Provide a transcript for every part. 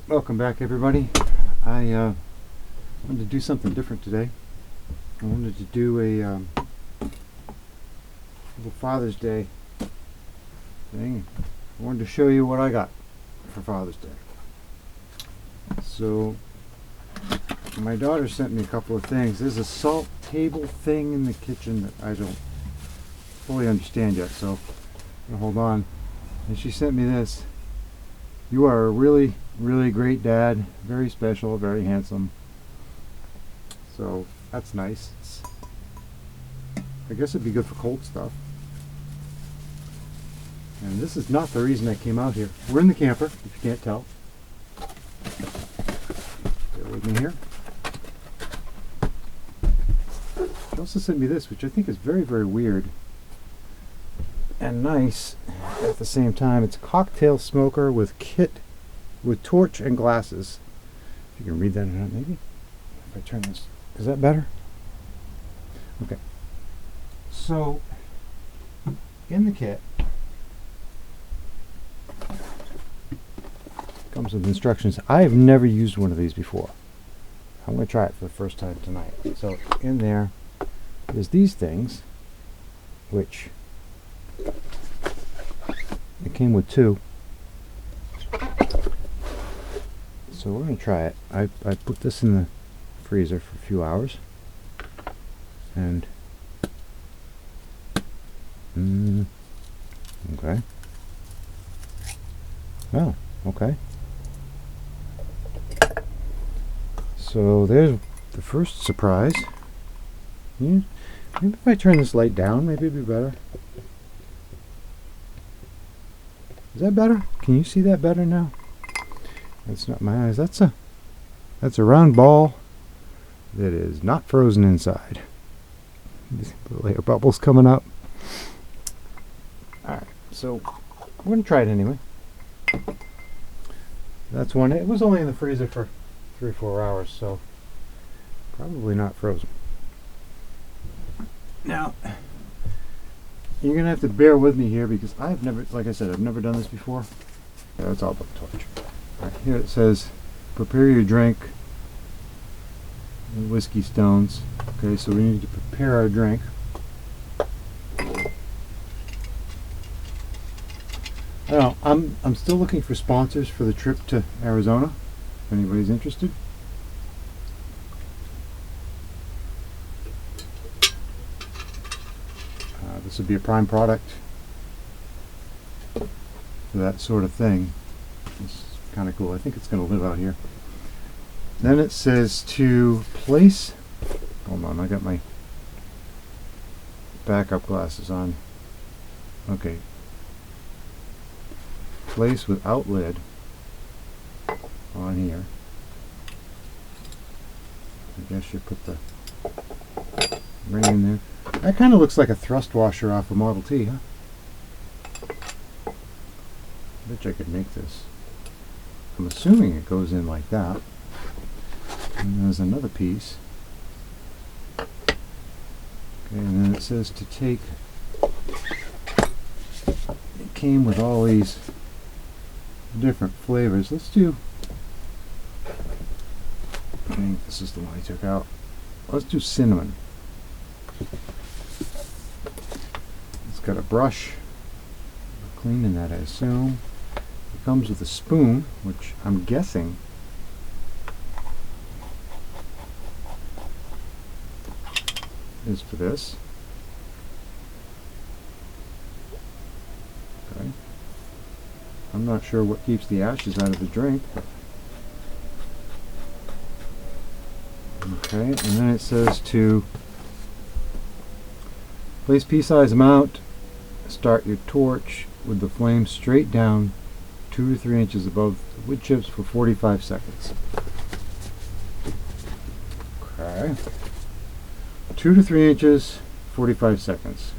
Welcome back, everybody. I wanted to do something different today. I wanted to do a little Father's Day thing. I wanted to show you what I got for Father's Day. So my daughter sent me a couple of things. There's a salt table thing in the kitchen that I don't fully understand yet, so I'm gonna hold on. And she sent me this. You are a really great dad. Very special, very handsome. So that's nice. I guess it'd be good for cold stuff. And this is not the reason I came out here. We're in the camper, if you can't tell. Bear with me here. She also sent me this, which I think is very weird and nice at the same time. It's a cocktail smoker with kit, with torch and glasses. If you can read that or not, maybe. If I turn this, is that better? Okay. So, in the kit comes with instructions. I have never used one of these before. I'm going to try it for the first time tonight. So, in there, there's these things, which it came with two. So we're going to try it. I put this in the freezer for a few hours. And okay. Oh, okay. So there's the first surprise. Maybe if I turn this light down, maybe it'd be better. Is that better? Can you see that better now? That's not my eyes. That's a round ball that is not frozen inside. Little air bubbles coming up. Alright, so I'm going to try it anyway. That's one. It was only in the freezer for 3 or 4 hours, so probably not frozen. Now, you're going to have to bear with me here because I've never, like I said, I've never done this before. Yeah, it's all about the torch. Right, here it says, prepare your drink. Whiskey stones. Okay, so we need to prepare our drink. I don't know, I'm still looking for sponsors for the trip to Arizona, if anybody's interested. This would be a prime product for that sort of thing. It's kind of cool. I think it's going to live out here. Then it says to place, hold on, I got my backup glasses on. Okay. Place without lid on here. I guess you put the ring in there. That kind of looks like a thrust washer off a Model T, huh? I bet you I could make this. I'm assuming it goes in like that. And there's another piece. Okay, and then it says to take, it came with all these different flavors. Let's do, I think this is the one I took out. Let's do cinnamon. It's got a brush. We're cleaning that, I assume. It comes with a spoon, which I'm guessing is for this. Okay. I'm not sure what keeps the ashes out of the drink. Okay, and then it says to place pea-sized amount, start your torch with the flame straight down 2 to 3 inches above the wood chips for 45 seconds. Okay. 2 to 3 inches, 45 seconds.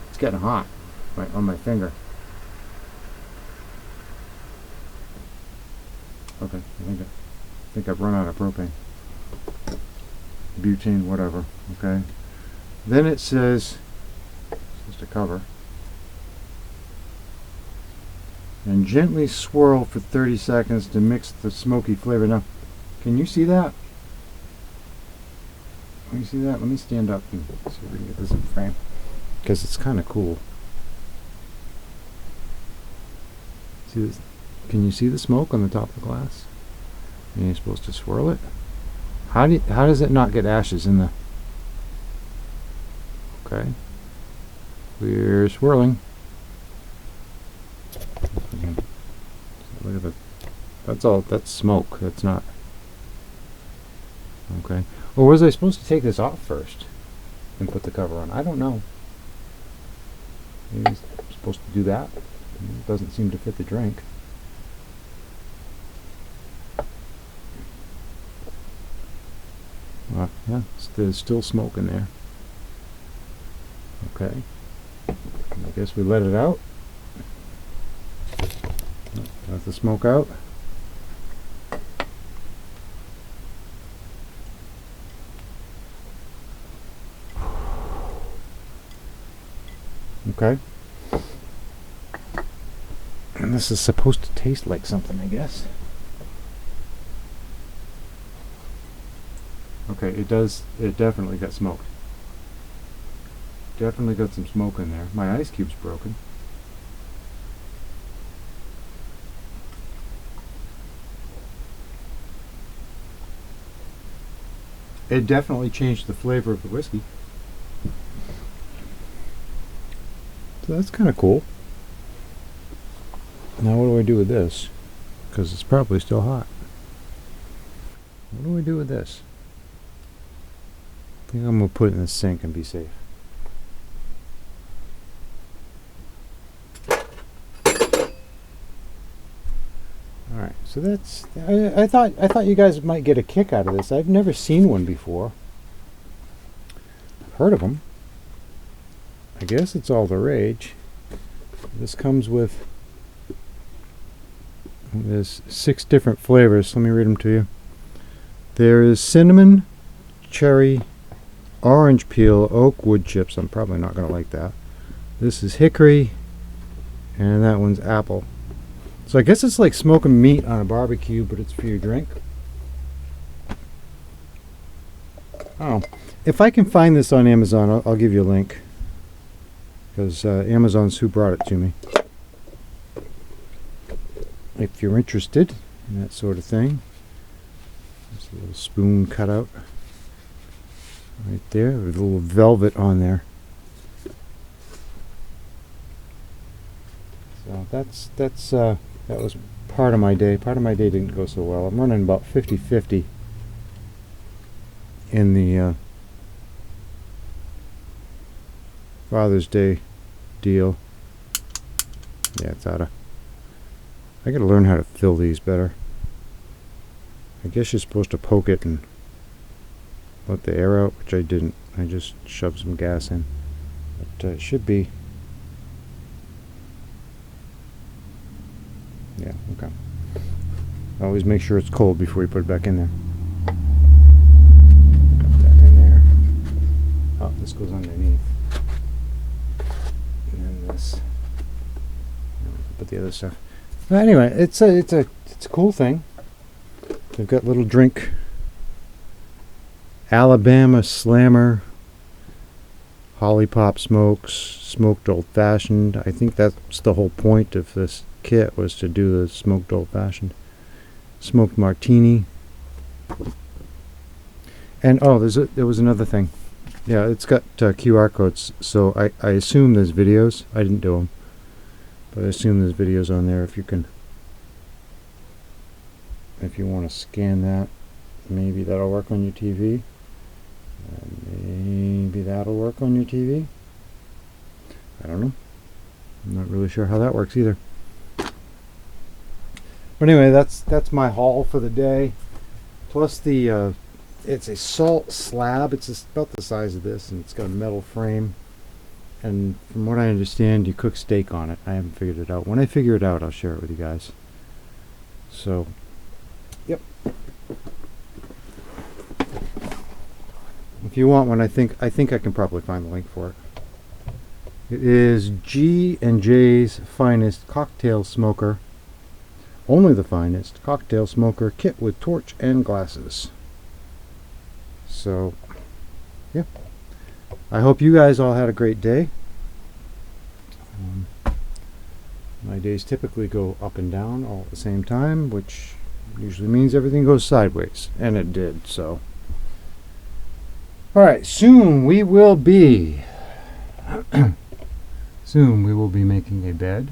It's getting hot right on my finger. Okay, I think I've run out of propane. butane, whatever. Okay. Then it says, just a cover, and gently swirl for 30 seconds to mix the smoky flavor. Now, can you see that? Can you see that? Let me stand up and see if we can get this in frame, because it's kind of cool. See this? Can you see the smoke on the top of the glass? And you're supposed to swirl it. How does it not get ashes in the? Okay, we're swirling. Look at the. That's all. That's smoke. That's not. Okay. Or was I supposed to take this off first and put the cover on? I don't know. Maybe I'm supposed to do that. It doesn't seem to fit the drink. Yeah, there's still smoke in there. Okay. I guess we let it out. Let the smoke out. Okay. And this is supposed to taste like something, I guess. Okay, it does. It definitely got smoked. Definitely got some smoke in there. My ice cube's broken. It definitely changed the flavor of the whiskey. So that's kind of cool. Now what do I do with this? Because it's probably still hot. What do I do with this? I think I'm going to put it in the sink and be safe. Alright, so that's... I thought you guys might get a kick out of this. I've never seen one before. I've heard of them. I guess it's all the rage. This comes with... There's 6 different flavors. Let me read them to you. There is cinnamon, cherry, orange peel, oak, wood chips. I'm probably not going to like that. This is hickory, and that one's apple. So I guess it's like smoking meat on a barbecue, but it's for your drink. Oh, if I can find this on Amazon, I'll give you a link, because Amazon's who brought it to me. If you're interested in that sort of thing. There's a little spoon cut out right there with a little velvet on there. So that was part of my day. Part of my day didn't go so well. I'm running about 50-50 in the Father's Day deal. Yeah, it's out of... I gotta learn how to fill these better. I guess you're supposed to poke it and let the air out, which I didn't. I just shoved some gas in. But it should be... Yeah, okay. Always make sure it's cold before you put it back in there. Put that in there. Oh, this goes underneath. And then this. Put the other stuff. But anyway, it's a cool thing. They've got little drink. Alabama Slammer, Holly Pop Smokes, Smoked Old Fashioned. I think that's the whole point of this kit, was to do the Smoked Old Fashioned. Smoked Martini. And oh, there was another thing. Yeah, it's got QR codes, so I assume there's videos. I didn't do them, but I assume there's videos on there. If you want to scan that, maybe that'll work on your TV. Maybe that'll work on your TV. I don't know. I'm not really sure how that works either. But anyway, that's my haul for the day. Plus the it's a salt slab. It's about the size of this, and it's got a metal frame. And from what I understand, you cook steak on it. I haven't figured it out. When I figure it out, I'll share it with you guys. So, yep. you want one, I think I can probably find the link for it. It is G&J's finest cocktail smoker. Only the finest cocktail smoker kit with torch and glasses. So, yeah. I hope you guys all had a great day. My days typically go up and down all at the same time, which usually means everything goes sideways. And it did, so. Alright, soon we will be making a bed.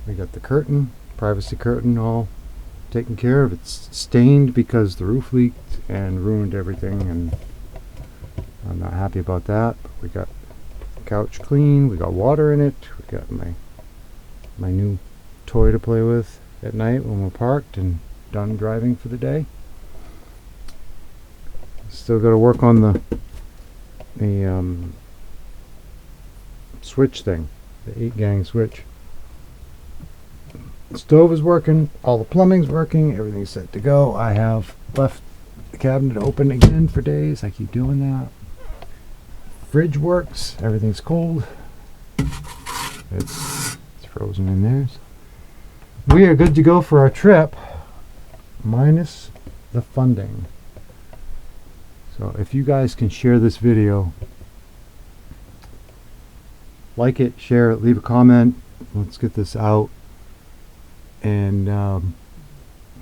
We got the curtain, privacy curtain, all taken care of. It's stained because the roof leaked and ruined everything, and I'm not happy about that. But we got the couch clean, we got water in it, we got my new toy to play with at night when we're parked and done driving for the day. Still got to work on the switch thing, the 8-gang switch. The stove is working, all the plumbing's working, everything's set to go. I have left the cabinet open again for days. I keep doing that. Fridge works, everything's cold. It's frozen in there. We are good to go for our trip, minus the funding. So if you guys can share this video, like it, share it, leave a comment. Let's get this out, and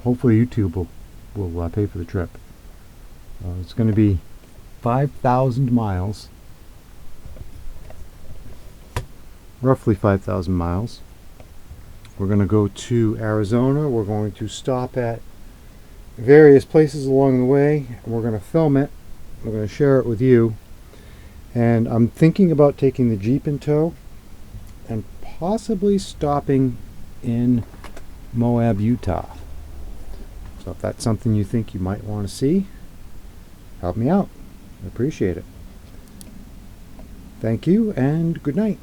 hopefully YouTube will pay for the trip. It's going to be 5,000 miles, roughly 5,000 miles. We're going to go to Arizona. We're going to stop at various places along the way, and we're going to film it. I'm going to share it with you, and I'm thinking about taking the Jeep in tow and possibly stopping in Moab, Utah. So if that's something you think you might want to see, help me out. I appreciate it. Thank you and good night.